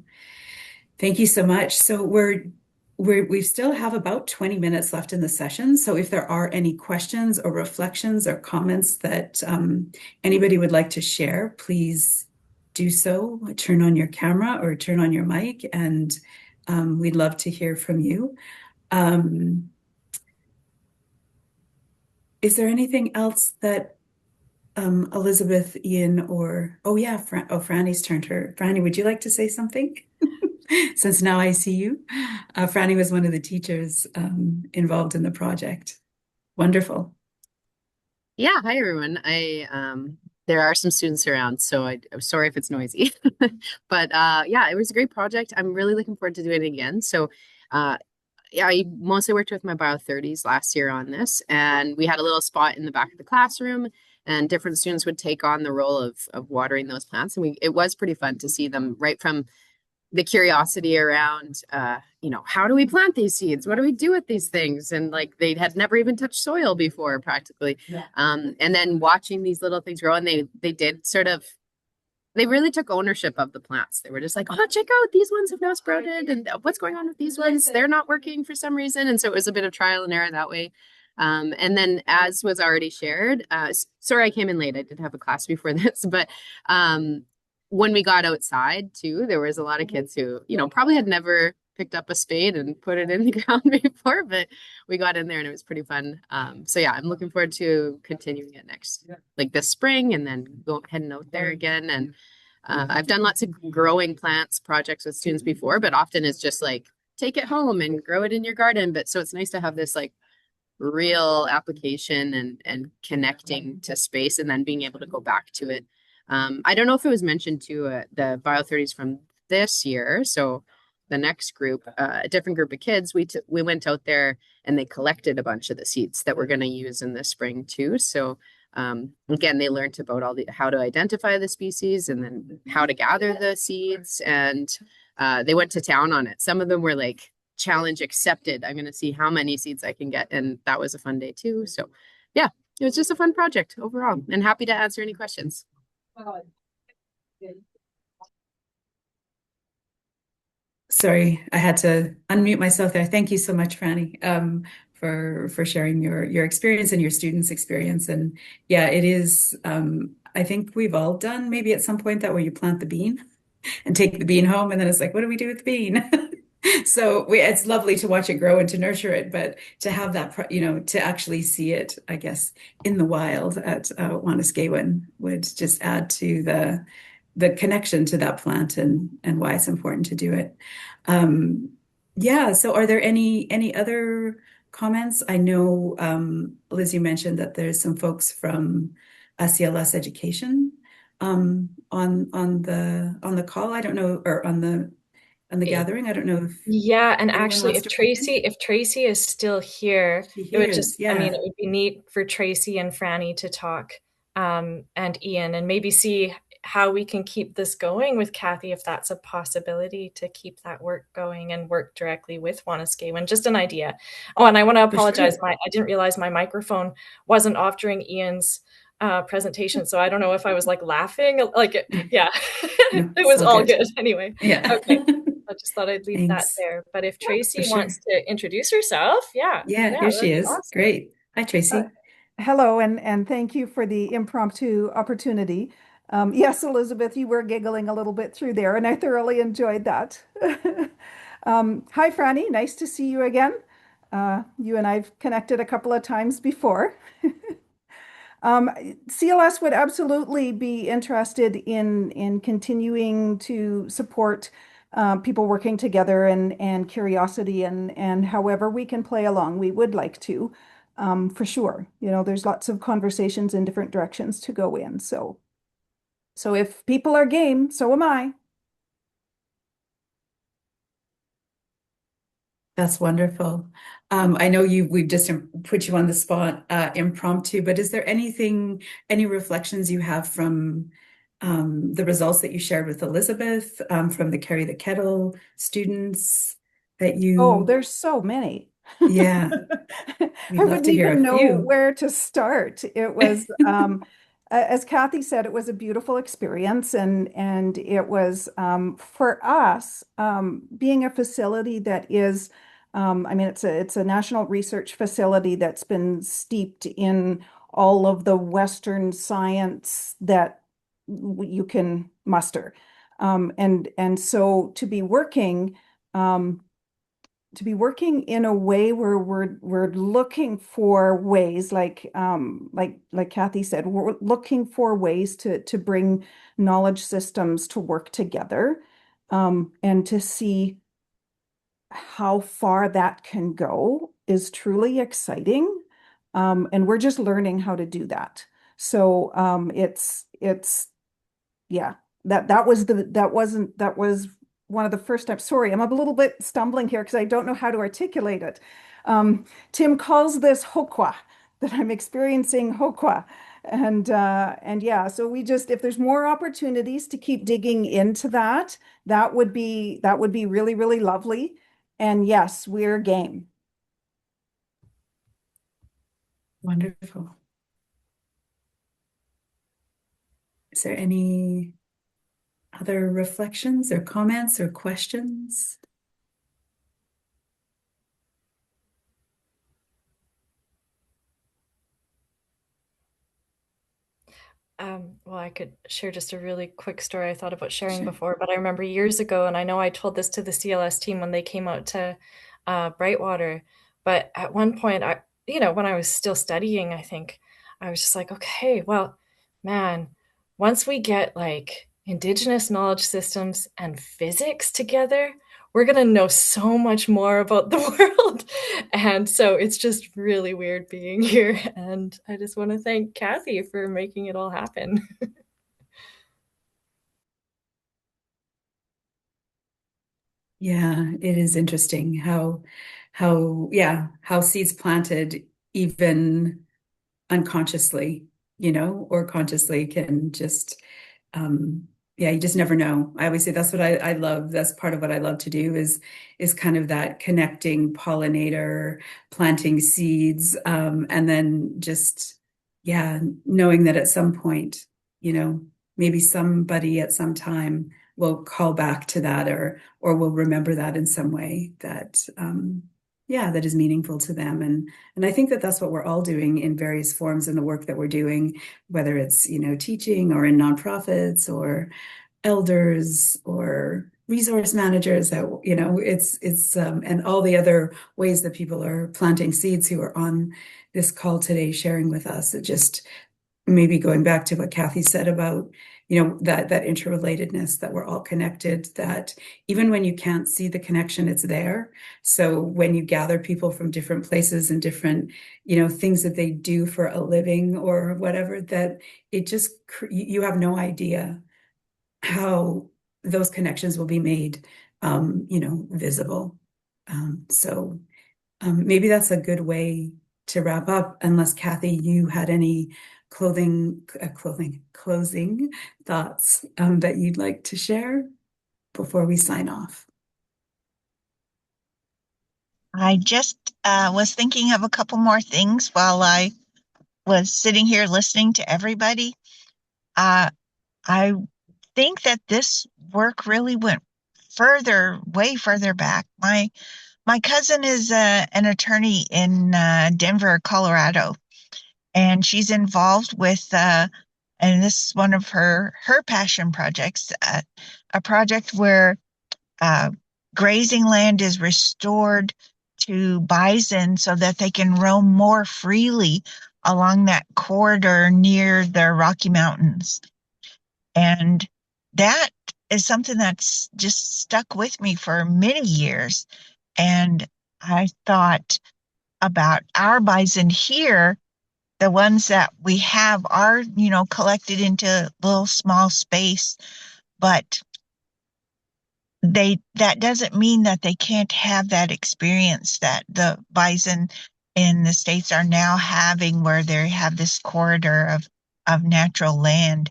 Thank you so much. So we still have about 20 minutes left in the session. So if there are any questions or reflections or comments that anybody would like to share, please do so. Turn on your camera or turn on your mic, and we'd love to hear from you. Is there anything else that Elizabeth, Ian, or Franny's turned her. Franny, would you like to say something? Since now I see you. Franny was one of the teachers involved in the project. Wonderful. Yeah, hi everyone. There are some students around, so I'm sorry if it's noisy. But yeah, it was a great project. I'm really looking forward to doing it again. So yeah, I mostly worked with my Bio-30s last year on this, and we had a little spot in the back of the classroom, and different students would take on the role of watering those plants. And it was pretty fun to see them right from the curiosity around, how do we plant these seeds? What do we do with these things? And like they had never even touched soil before, practically. Yeah. And then watching these little things grow, and they really took ownership of the plants. They were just like, oh, check out, these ones have now sprouted, and what's going on with these ones? They're not working for some reason. And so it was a bit of trial and error that way. And then, as was already shared, sorry I came in late. I did have a class before this, but when we got outside too, there was a lot of kids who, probably had never picked up a spade and put it in the ground before, but we got in there and it was pretty fun. So yeah, I'm looking forward to continuing it like this spring, and then heading out there again. And I've done lots of growing plants projects with students before, but often it's just like, take it home and grow it in your garden. But so it's nice to have this like real application and connecting to space, and then being able to go back to it. I don't know if it was mentioned to the Bio-30s from this year. So the next group, a different group of kids, we went out there and they collected a bunch of the seeds that we're going to use in the spring too. So again, they learned about how to identify the species and then how to gather the seeds. And they went to town on it. Some of them were like, challenge accepted. I'm going to see how many seeds I can get. And that was a fun day too. So yeah, it was just a fun project overall, and happy to answer any questions. Sorry, I had to unmute myself there. Thank you so much, Franny, for sharing your experience and your students' experience. And yeah, it is, I think we've all done maybe at some point that where you plant the bean and take the bean home, and then it's like, what do we do with the bean? So it's lovely to watch it grow and to nurture it, but to have that, to actually see it, I guess, in the wild at Wanuskewin would just add to the connection to that plant and why it's important to do it. Yeah. So are there any other comments? I know, Liz, you mentioned that there's some folks from CLS Education on the call. I don't know, or on the gathering. I don't know if and actually if Tracy is still here, it would just I mean, it would be neat for Tracy and Franny to talk, and Ian, and maybe see how we can keep this going with Kathy, if that's a possibility, to keep that work going and work directly with Wanuskewin. Just an idea. Oh, and I want to apologize. I didn't realize my microphone wasn't off during Ian's presentation, so I don't know if I was like laughing, like it was all good anyway. Yeah. Okay. I just thought I'd leave that there. But if Tracy wants to introduce herself, here she is. Awesome. Great. Hi, Tracy. Hello, and thank you for the impromptu opportunity. Yes, Elizabeth, you were giggling a little bit through there, and I thoroughly enjoyed that. Hi, Franny. Nice to see you again. You and I've connected a couple of times before. Um, CLS would absolutely be interested in continuing to support people working together and curiosity and however we can play along, we would like to, for sure. You know, there's lots of conversations in different directions to go in. So if people are game, so am I. That's wonderful. I know we've just put you on the spot, impromptu, but is there any reflections you have from the results that you shared with Elizabeth, from the Carry the Kettle students that Oh, you, there's so many. yeah, I we'd love wouldn't to hear even a know few. where to start. It was, as Kathy said, it was a beautiful experience, and it was for us being a facility that is, I mean, it's a national research facility that's been steeped in all of the Western science that you can muster, and so Um, to be working in a way where we're looking for ways like Kathy said, we're looking for ways to bring knowledge systems to work together, and to see how far that can go is truly exciting. And we're just learning how to do that. So it's yeah, that was one of the first times. Sorry, I'm a little bit stumbling here because I don't know how to articulate it. Tim calls this hokwa, that I'm experiencing hokwa. And yeah, so we just, if there's more opportunities to keep digging into that, that would be really, really lovely. And yes, we're game. Wonderful. Is there any other reflections or comments or questions? Well, I could share just a really quick story I thought about sharing Sure. before, but I remember years ago, and I know I told this to the CLS team when they came out to Brightwater, but at one point, when I was still studying, I think I was just like, okay, well, man, once we get like Indigenous knowledge systems and physics together, we're gonna know so much more about the world. And so it's just really weird being here. And I just want to thank Kathy for making it all happen. Yeah, it is interesting how seeds planted even unconsciously, or consciously can just yeah, you just never know. I always say that's what I love. That's part of what I love to do is kind of that connecting pollinator, planting seeds, and then just yeah, knowing that at some point, maybe somebody at some time will call back to that or will remember that in some way that yeah, that is meaningful to them. And I think that that's what we're all doing in various forms in the work that we're doing, whether it's, teaching or in nonprofits or elders or resource managers that, it's and all the other ways that people are planting seeds who are on this call today sharing with us. It just maybe going back to what Kathy said about, that interrelatedness, that we're all connected, that even when you can't see the connection, it's there. So when you gather people from different places and different, things that they do for a living or whatever, that it just, you have no idea how those connections will be made, visible. So maybe that's a good way to wrap up, unless Kathy, you had any closing thoughts that you'd like to share before we sign off. I just was thinking of a couple more things while I was sitting here listening to everybody. I think that this work really went way further back. My cousin is an attorney in Denver, Colorado, and she's involved with, and this is one of her passion projects, a project where grazing land is restored to bison so that they can roam more freely along that corridor near the Rocky Mountains. And that is something that's just stuck with me for many years. And I thought about our bison here. The ones that we have are, collected into little small space, but that doesn't mean that they can't have that experience that the bison in the States are now having, where they have this corridor of natural land.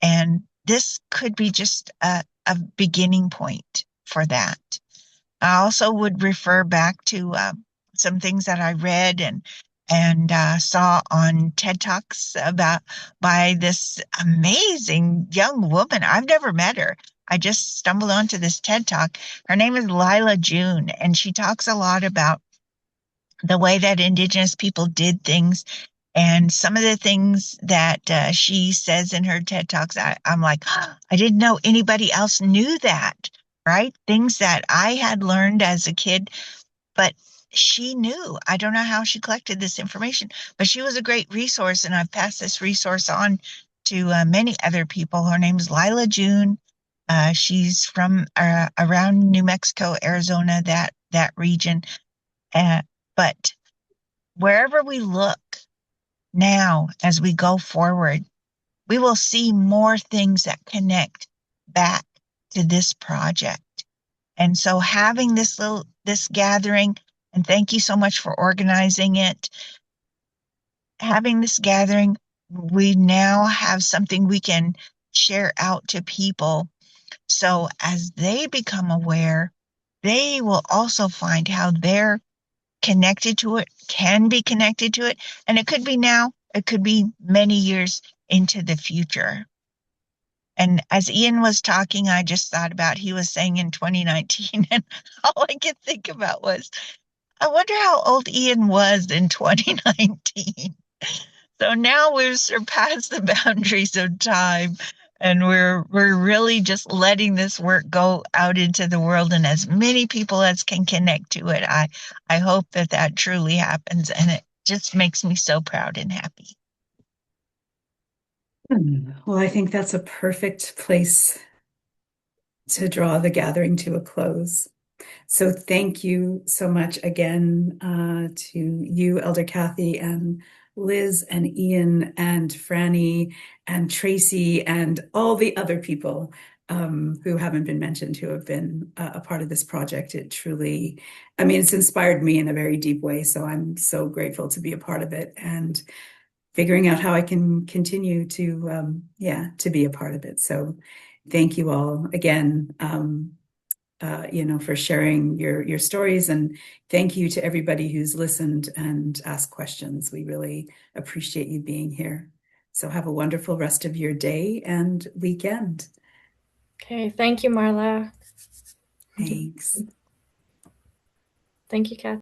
And this could be just a beginning point for that. I also would refer back to some things that I read and saw on TED Talks by this amazing young woman. I've never met her. I just stumbled onto this TED Talk. Her name is Lila June, and she talks a lot about the way that Indigenous people did things. And some of the things that she says in her TED Talks, I'm like, oh, I didn't know anybody else knew that, right? Things that I had learned as a kid, but she knew. I don't know how she collected this information, but she was a great resource, and I've passed this resource on to many other people. Her name is Lila June. She's from around New Mexico, Arizona, that region. But wherever we look now, as we go forward, we will see more things that connect back to this project. And so having this gathering, and thank you so much for organizing it, having this gathering, we now have something we can share out to people. So as they become aware, they will also find how they're connected to it, can be connected to it. And it could be now, it could be many years into the future. And as Ian was talking, I just thought about, he was saying in 2019, and all I could think about was, I wonder how old Ian was in 2019. So now we've surpassed the boundaries of time, and we're really just letting this work go out into the world, and as many people as can connect to it. I hope that truly happens, and it just makes me so proud and happy. Well, I think that's a perfect place to draw the gathering to a close. So thank you so much again to you, Elder Kathy, and Liz, and Ian, and Franny, and Tracy, and all the other people who haven't been mentioned, who have been a part of this project. It truly, I mean, it's inspired me in a very deep way. So I'm so grateful to be a part of it, and figuring out how I can continue to, to be a part of it. So thank you all again. For sharing your stories, and thank you to everybody who's listened and asked questions. We really appreciate you being here. So have a wonderful rest of your day and weekend. Okay, thank you, Marla. Thanks. Thank you, Kathy.